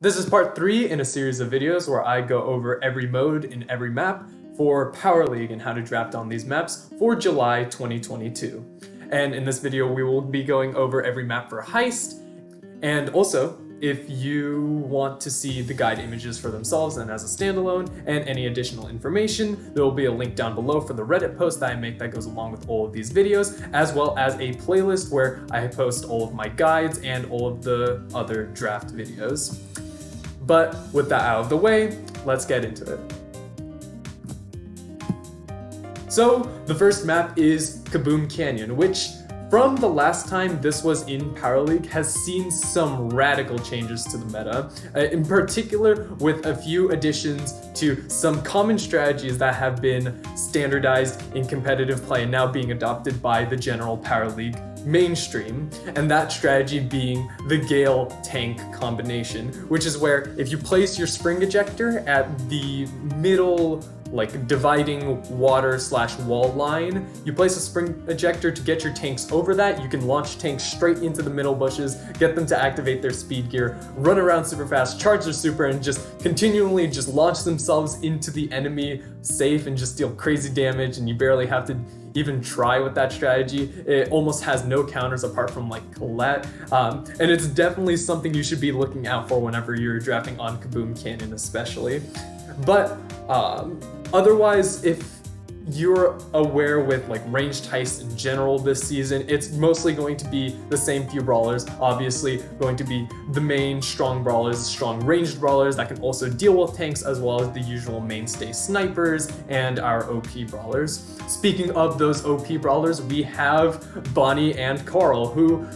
This is part 3 in a series of videos where I go over every mode in every map for Power League and how to draft on these maps for July 2022. And in this video we will be going over every map for Heist, and also if you want to see the guide images for themselves and as a standalone and any additional information, there will be a link down below for the Reddit post that I make that goes along with all of these videos, as well as a playlist where I post all of my guides and all of the other draft videos. But with that out of the way, let's get into it. So the first map is Kaboom Canyon, which from the last time this was in Power League has seen some radical changes to the meta, in particular with a few additions to some common strategies that have been standardized in competitive play and now being adopted by the general Power League mainstream, and that strategy being the Gale tank combination, which is where if you place your spring ejector at the middle dividing water/wall line, you place a spring ejector to get your tanks over that. You can launch tanks straight into the middle bushes, get them to activate their speed gear, run around super fast, charge their super, and just continually just launch themselves into the enemy safe and just deal crazy damage, and you barely have to even try with that strategy. It almost has no counters apart from Colette, and it's definitely something you should be looking out for whenever you're drafting on Kaboom Canyon especially. But otherwise, if you're aware with ranged heists in general this season, it's mostly going to be the same few brawlers. Obviously going to be the main strong brawlers, strong ranged brawlers that can also deal with tanks, as well as the usual mainstay snipers and our OP brawlers. Speaking of those OP brawlers, we have Bonnie and Carl, who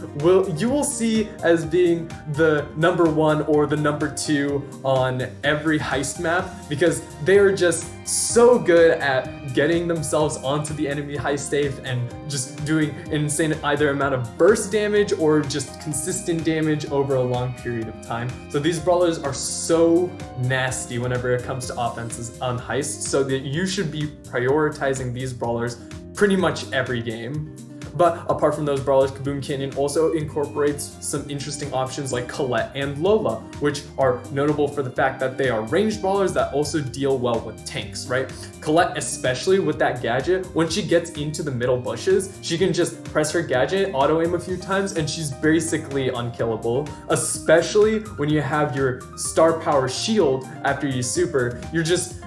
you will see as being the number 1 or the number 2 on every heist map, because they are just so good at getting themselves onto the enemy heist safe and just doing an insane either amount of burst damage or just consistent damage over a long period of time. So these brawlers are so nasty whenever it comes to offenses on heist, so that you should be prioritizing these brawlers pretty much every game. But apart from those brawlers, Kaboom Canyon also incorporates some interesting options like Colette and Lola, which are notable for the fact that they are ranged brawlers that also deal well with tanks, right? Colette, especially with that gadget, when she gets into the middle bushes, she can just press her gadget, auto-aim a few times, and she's basically unkillable. Especially when you have your star power shield after you super, you're just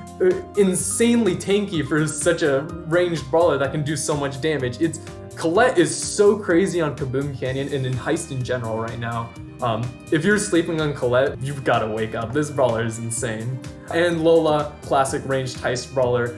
insanely tanky for such a ranged brawler that can do so much damage. Colette is so crazy on Kaboom Canyon and in Heist in general right now. If you're sleeping on Colette, you've got to wake up. This brawler is insane. And Lola, classic ranged heist brawler.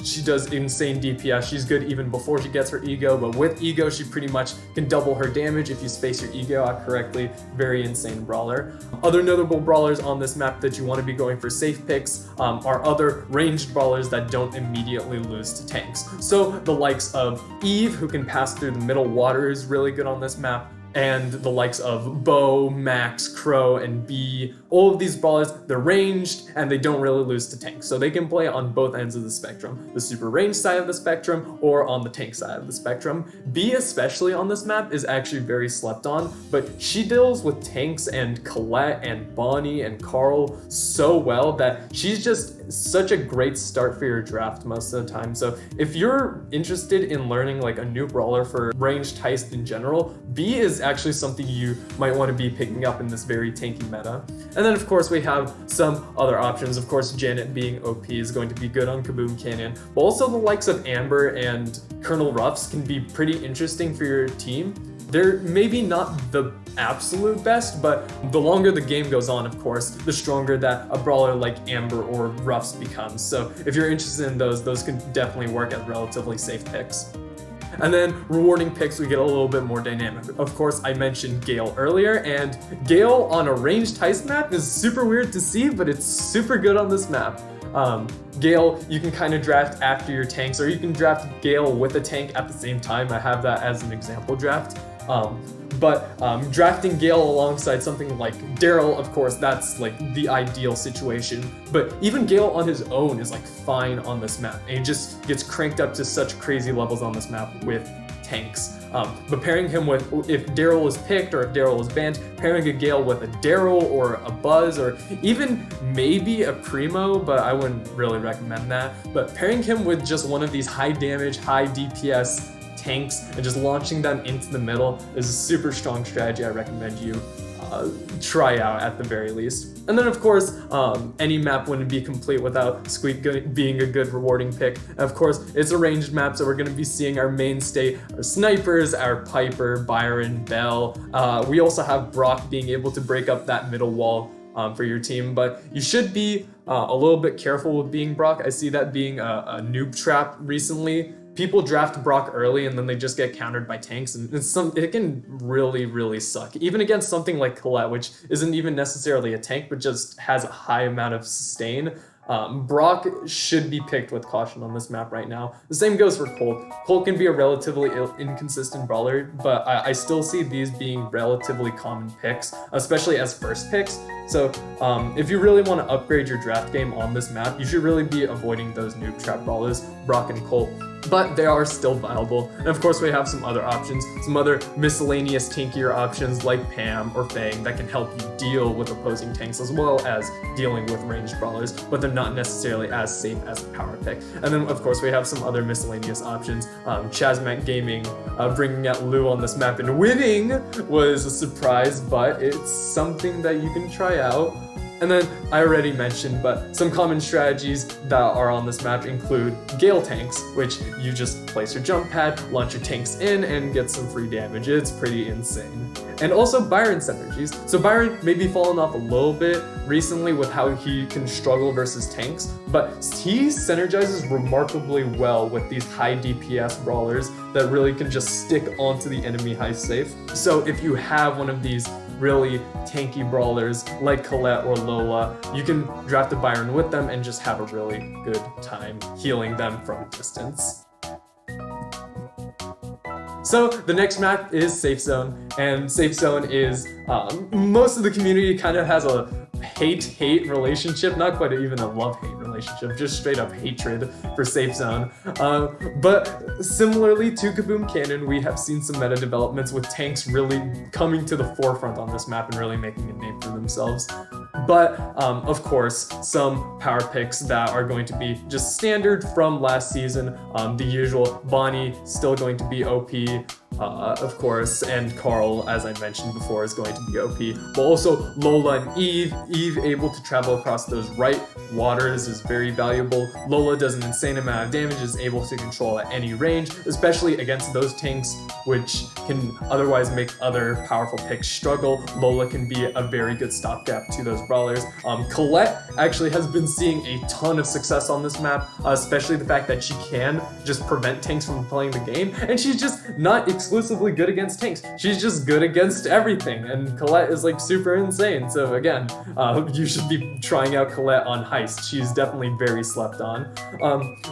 She does insane DPS. She's good even before she gets her ego, but with ego, she pretty much can double her damage if you space your ego out correctly. Very insane brawler. Other notable brawlers on this map that you want to be going for safe picks are other ranged brawlers that don't immediately lose to tanks. So the likes of Eve, who can pass through the middle water, is really good on this map. And the likes of Bo, Max, Crow, and B. All of these brawlers, they're ranged and they don't really lose to tanks. So they can play on both ends of the spectrum, the super ranged side of the spectrum or on the tank side of the spectrum. B, especially on this map, is actually very slept on, but she deals with tanks and Colette and Bonnie and Carl so well that she's just such a great start for your draft most of the time. So if you're interested in learning a new brawler for ranged heist in general, B is actually something you might want to be picking up in this very tanky meta. And then of course we have some other options. Of course, Janet being OP is going to be good on Kaboom Canyon, but also the likes of Amber and Colonel Ruffs can be pretty interesting for your team. They're maybe not the absolute best, but the longer the game goes on, of course, the stronger that a brawler like Amber or Ruffs becomes. So if you're interested in those can definitely work as relatively safe picks. And then rewarding picks, we get a little bit more dynamic. Of course, I mentioned Gale earlier, and Gale on a ranged heist map is super weird to see, but it's super good on this map. Gale, you can kind of draft after your tanks, or you can draft Gale with a tank at the same time. I have that as an example draft. But drafting Gale alongside something like Daryl, of course, that's the ideal situation. But even Gale on his own is fine on this map, and he just gets cranked up to such crazy levels on this map with tanks. But pairing him with, if Daryl is picked or if Daryl is banned, pairing a Gale with a Daryl or a Buzz or even maybe a Primo, but I wouldn't really recommend that. But pairing him with just one of these high damage, high DPS tanks and just launching them into the middle is a super strong strategy I recommend you try out at the very least. And then of course, any map wouldn't be complete without Squeak being a good rewarding pick. And of course, it's a ranged map, so we're going to be seeing our mainstay, our snipers, our Piper, Byron, Bell. We also have Brock being able to break up that middle wall for your team, but you should be a little bit careful with being Brock. I see that being a noob trap recently. People draft Brock early and then they just get countered by tanks, and it can really suck. Even against something like Colette, which isn't even necessarily a tank, but just has a high amount of sustain. Brock should be picked with caution on this map right now. The same goes for Colt. Colt can be a relatively inconsistent brawler, but I still see these being relatively common picks, especially as first picks. So if you really want to upgrade your draft game on this map, you should really be avoiding those noob trap brawlers, Brock and Colt. But they are still viable. And of course we have some other options, some other miscellaneous tankier options like Pam or Fang that can help you deal with opposing tanks as well as dealing with ranged brawlers, but they're not necessarily as safe as a power pick. And then of course we have some other miscellaneous options. Chazmac Gaming bringing out Lou on this map and winning was a surprise, but it's something that you can try out. And then I already mentioned, but some common strategies that are on this map include Gale tanks, which you just place your jump pad, launch your tanks in, and get some free damage. It's pretty insane. And also Byron synergies. So Byron may be falling off a little bit recently with how he can struggle versus tanks, but he synergizes remarkably well with these high DPS brawlers that really can just stick onto the enemy high safe. So if you have one of these really tanky brawlers like Colette or Lola, you can draft a Byron with them and just have a really good time healing them from a distance. So the next map is Safe Zone, and Safe Zone is, most of the community kind of has a hate-hate relationship, not quite even a love-hate relationship, just straight up hatred for Safe Zone. But similarly to Kaboom Canyon, we have seen some meta developments with tanks really coming to the forefront on this map and really making a name for themselves. But of course, some power picks that are going to be just standard from last season. The usual Bonnie still going to be OP, of course, and Carl, as I mentioned before, is going to be OP. But also Lola and Eve. Eve able to travel across those right waters is very valuable. Lola does an insane amount of damage, is able to control at any range, especially against those tanks which can otherwise make other powerful picks struggle. Lola can be a very good stopgap to those brawlers. Colette actually has been seeing a ton of success on this map, especially the fact that she can just prevent tanks from playing the game, and she's just not exclusively good against tanks. She's just good against everything, and Colette is like super insane. So again, you should be trying out Colette on Heist. She's definitely very slept on.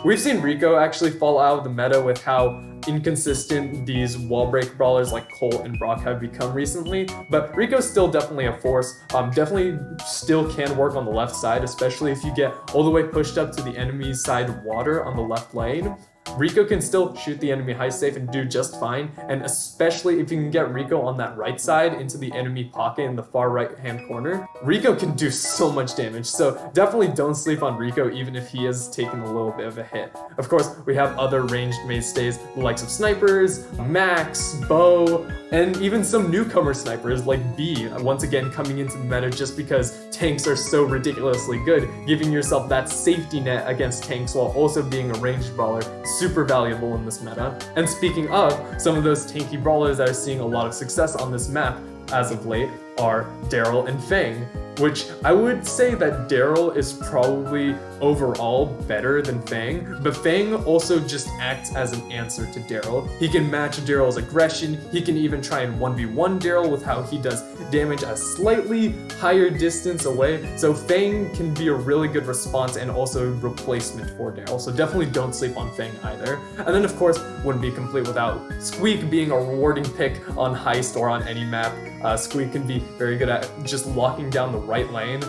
We've seen Rico actually fall out of the meta with how inconsistent these wall break brawlers like Colt and Brock have become recently, but Rico's still definitely a force. Definitely still can work on the left side, especially if you get all the way pushed up to the enemy side water on the left lane. Rico can still shoot the enemy high safe and do just fine, and especially if you can get Rico on that right side into the enemy pocket in the far right hand corner, Rico can do so much damage. So definitely don't sleep on Rico even if he is taking a little bit of a hit. Of course, we have other ranged mainstays, the likes of snipers, Max, Bo, and even some newcomer snipers like B, once again coming into the meta just because tanks are so ridiculously good, giving yourself that safety net against tanks while also being a ranged brawler. Super valuable in this meta. And speaking of, some of those tanky brawlers that are seeing a lot of success on this map as of late are Daryl and Fang, which I would say that Daryl is probably overall better than Fang, but Fang also just acts as an answer to Daryl. He can match Daryl's aggression, he can even try and 1v1 Daryl with how he does damage a slightly higher distance away, so Fang can be a really good response and also replacement for Daryl, so definitely don't sleep on Fang either. And then of course, wouldn't be complete without Squeak being a rewarding pick on Heist or on any map. Squeak can be very good at just locking down the right lane.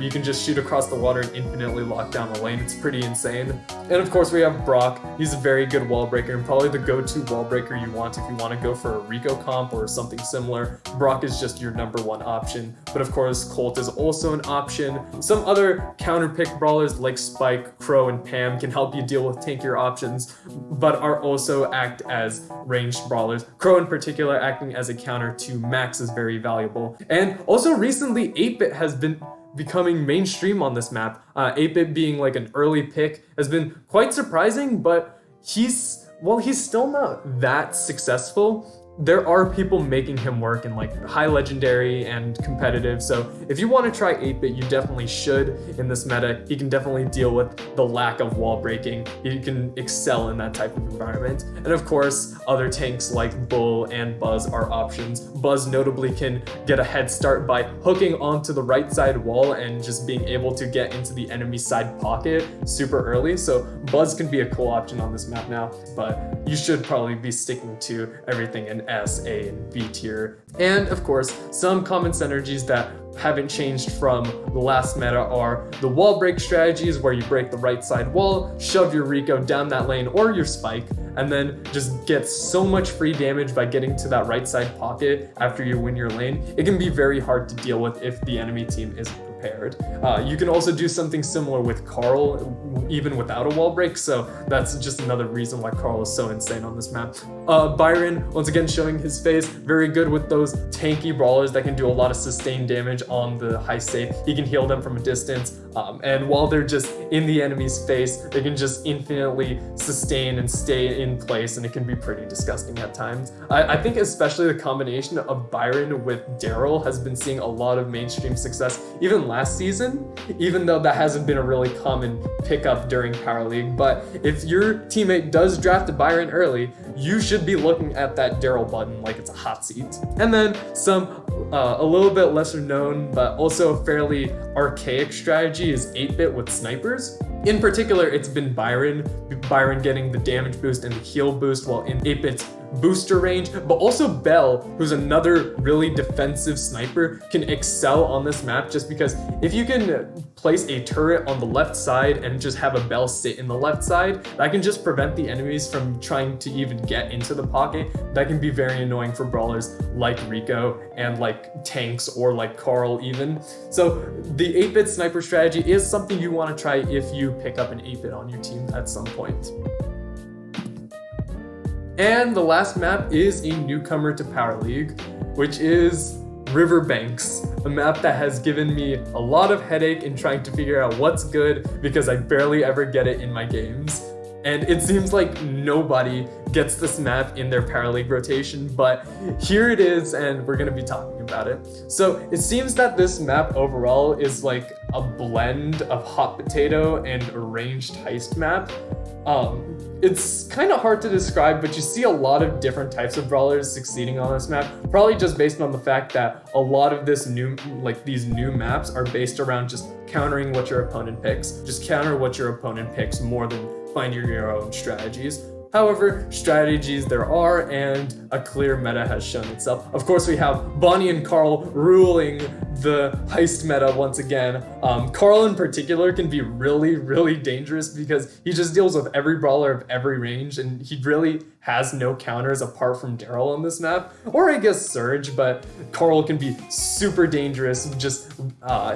You can just shoot across the water and infinitely lock down the lane. It's pretty insane. And of course we have Brock. He's a very good wall breaker and probably the go-to wall breaker you want if you want to go for a Rico comp or something similar. Brock is just your number one option. But of course Colt is also an option. Some other counter pick brawlers like Spike, Crow, and Pam can help you deal with tankier options, but are also act as ranged brawlers. Crow in particular acting as a counter to Max is very valuable. And also recently 8-Bit has been becoming mainstream on this map. 8-Bit being like an early pick has been quite surprising, but he's still not that successful. There are people making him work in like high legendary and competitive, so if you want to try 8-Bit, you definitely should in this meta. He can definitely deal with the lack of wall breaking. He can excel in that type of environment. And of course, other tanks like Bull and Buzz are options. Buzz notably can get a head start by hooking onto the right side wall and just being able to get into the enemy side pocket super early, so Buzz can be a cool option on this map now, but you should probably be sticking to everything in S, A, and B tier. And of course, some common synergies that haven't changed from the last meta are the wall break strategies where you break the right side wall, shove your Rico down that lane or your Spike, and then just get so much free damage by getting to that right side pocket after you win your lane. It can be very hard to deal with if the enemy team isn't prepared. You can also do something similar with Carl even without a wall break, so that's just another reason why Carl is so insane on this map. Byron, once again showing his face, very good with those tanky brawlers that can do a lot of sustained damage on the high safe. He can heal them from a distance, and while they're just in the enemy's face, they can just infinitely sustain and stay in place, and it can be pretty disgusting at times. I think especially the combination of Byron with Daryl has been seeing a lot of mainstream success even last season, even though that hasn't been a really common pickup during Power League. But if your teammate does draft a Byron early, you should be looking at that Daryl button like it's a hot seat. And then some a little bit lesser known but also fairly archaic strategy is 8-Bit with snipers. In particular, it's been Byron getting the damage boost and the heal boost while in 8-Bit's booster range, but also Bell, who's another really defensive sniper, can excel on this map just because if you can place a turret on the left side and just have a Bell sit in the left side, that can just prevent the enemies from trying to even get into the pocket. That can be very annoying for brawlers like Rico and like tanks or like Carl even. So the 8-Bit sniper strategy is something you want to try if you pick up an 8-Bit on your team at some point. And the last map is a newcomer to Power League, which is Riverbanks, a map that has given me a lot of headache in trying to figure out what's good because I barely ever get it in my games. And it seems like nobody gets this map in their Power League rotation, but here it is and we're gonna be talking about it. So it seems that this map overall is like a blend of hot potato and a ranged heist map. It's kind of hard to describe, but you see a lot of different types of brawlers succeeding on this map, probably just based on the fact that a lot of these new maps are based around just countering what your opponent picks. Just counter what your opponent picks more than finding your own strategies. However, strategies there are, and a clear meta has shown itself. Of course, we have Bonnie and Carl ruling the heist meta once again. Carl in particular can be really, really dangerous because he just deals with every brawler of every range, and he really has no counters apart from Daryl on this map, or I guess Surge, but Carl can be super dangerous, just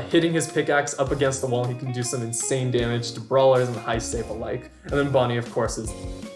hitting his pickaxe up against the wall. He can do some insane damage to brawlers and high safe alike. And then Bonnie, of course,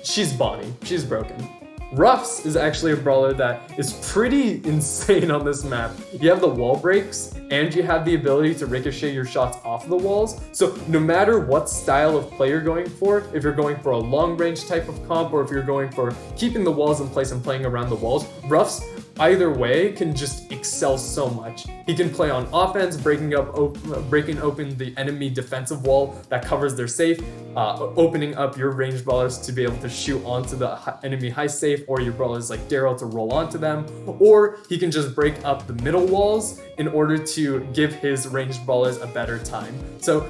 she's Bonnie. She's broken. Ruffs is actually a brawler that is pretty insane on this map. You have the wall breaks, and you have the ability to ricochet your shots off the walls. So no matter what style of play you're going for, if you're going for a long range type of comp, or if you're going for keeping the walls in place and playing around the walls, Ruffs either way can just excel so much. He can play on offense, breaking open the enemy defensive wall that covers their safe, opening up your ranged brawlers to be able to shoot onto the enemy high safe, or your brawlers like Daryl to roll onto them, or he can just break up the middle walls in order to give his ranged brawlers a better time. So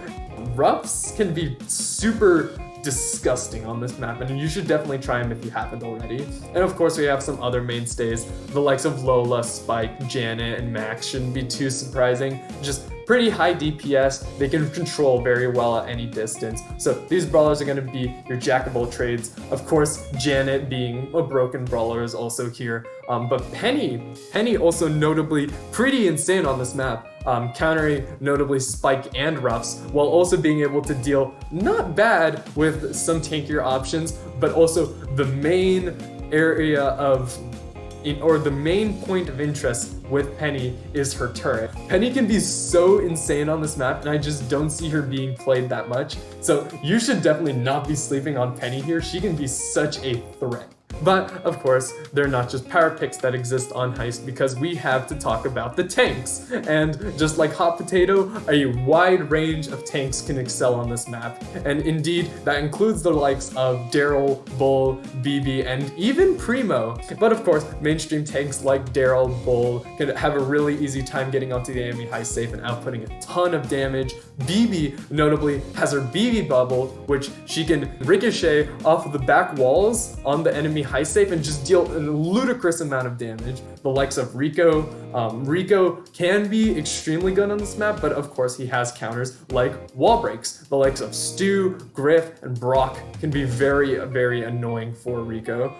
Ruffs can be super disgusting on this map, and you should definitely try him if you haven't already. And of course, we have some other mainstays. The likes of Lola, Spike, Janet, and Max shouldn't be too surprising. Just pretty high DPS. They can control very well at any distance. So these brawlers are going to be your jack of all trades. Of course, Janet being a broken brawler is also here. But Penny also notably pretty insane on this map. Countering notably Spike and Ruffs, while also being able to deal not bad with some tankier options, but also the main area of, or the main point of interest with Penny is her turret. Penny can be so insane on this map, and I just don't see her being played that much. So you should definitely not be sleeping on Penny here. She can be such a threat. But of course, they're not just power picks that exist on Heist, because we have to talk about the tanks. And just like Hot Potato, a wide range of tanks can excel on this map. And indeed, that includes the likes of Daryl, Bull, BB, and even Primo. But of course, mainstream tanks like Daryl, Bull can have a really easy time getting onto the enemy Heist safe and outputting a ton of damage. BB notably has her BB bubble, which she can ricochet off of the back walls on the enemy Heist safe and just deal a ludicrous amount of damage. The likes of Rico. Rico can be extremely good on this map, but of course he has counters like wall breaks. The likes of Stu, Griff, and Brock can be very, very annoying for Rico.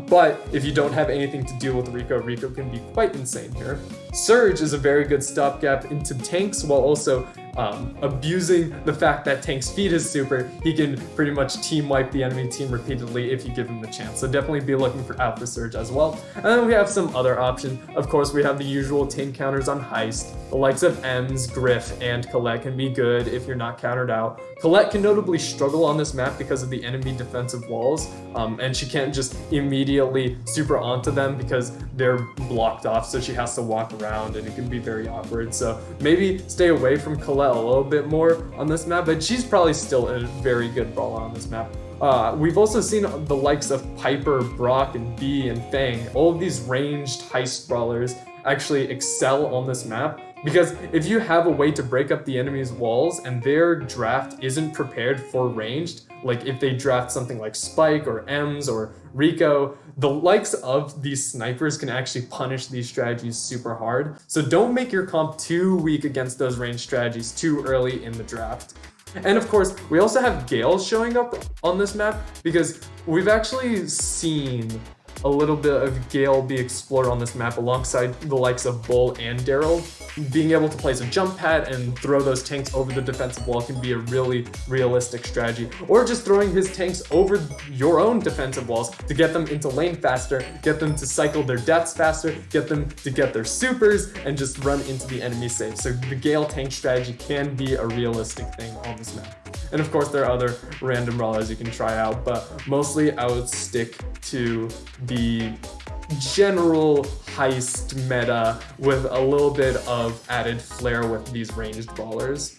But if you don't have anything to deal with Rico, Rico can be quite insane here. Surge is a very good stopgap into tanks while also abusing the fact that tank speed is super. He can pretty much team wipe the enemy team repeatedly if you give him the chance. So definitely be looking out for Surge as well. And then we have some other options. Of course, we have the usual tank counters on Heist. The likes of Ems, Griff, and Colette can be good if you're not countered out. Colette can notably struggle on this map because of the enemy defensive walls, and she can't just immediately super onto them because they're blocked off, so she has to walk around and it can be very awkward. So maybe stay away from Colette a little bit more on this map, but she's probably still a very good brawler on this map. We've also seen the likes of Piper, Brock, and B, and Fang. All of these ranged Heist brawlers actually excel on this map, because if you have a way to break up the enemy's walls and their draft isn't prepared for ranged, like if they draft something like Spike or Ems or Rico, the likes of these snipers can actually punish these strategies super hard. So don't make your comp too weak against those ranged strategies too early in the draft. And of course, we also have Gale showing up on this map, because we've actually seen a little bit of Gale be explored on this map alongside the likes of Bull and Daryl. Being able to place a jump pad and throw those tanks over the defensive wall can be a really realistic strategy. Or just throwing his tanks over your own defensive walls to get them into lane faster, get them to cycle their deaths faster, get them to get their supers, and just run into the enemy safe. So the Gale tank strategy can be a realistic thing on this map. And of course, there are other random brawlers you can try out, but mostly I would stick to the general Heist meta with a little bit of added flair with these ranged brawlers.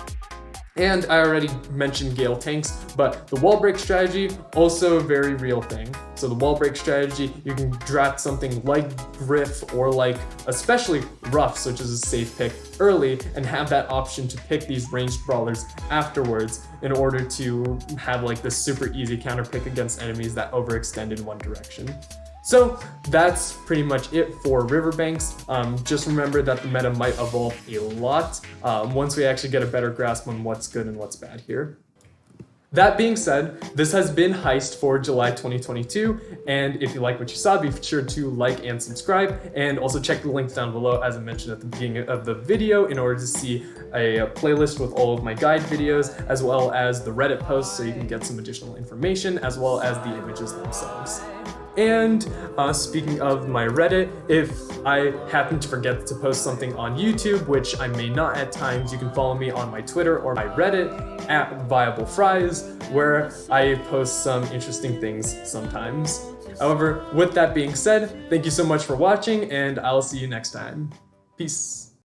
And I already mentioned Gale tanks, but the wall break strategy, also a very real thing. So the wall break strategy, you can draft something like Griff or like especially Ruffs, which is a safe pick early, and have that option to pick these ranged brawlers afterwards in order to have like this super easy counter pick against enemies that overextend in one direction. So that's pretty much it for Riverbanks. Just remember that the meta might evolve a lot once we actually get a better grasp on what's good and what's bad here. That being said, this has been Heist for July 2022, and if you like what you saw, be sure to like and subscribe, and also check the links down below as I mentioned at the beginning of the video in order to see a playlist with all of my guide videos, as well as the Reddit posts so you can get some additional information, as well as the images themselves. And speaking of my Reddit, if I happen to forget to post something on YouTube, which I may not at times, you can follow me on my Twitter or my Reddit at Viable Fries, where I post some interesting things sometimes. However, with that being said, thank you so much for watching, and I'll see you next time. Peace.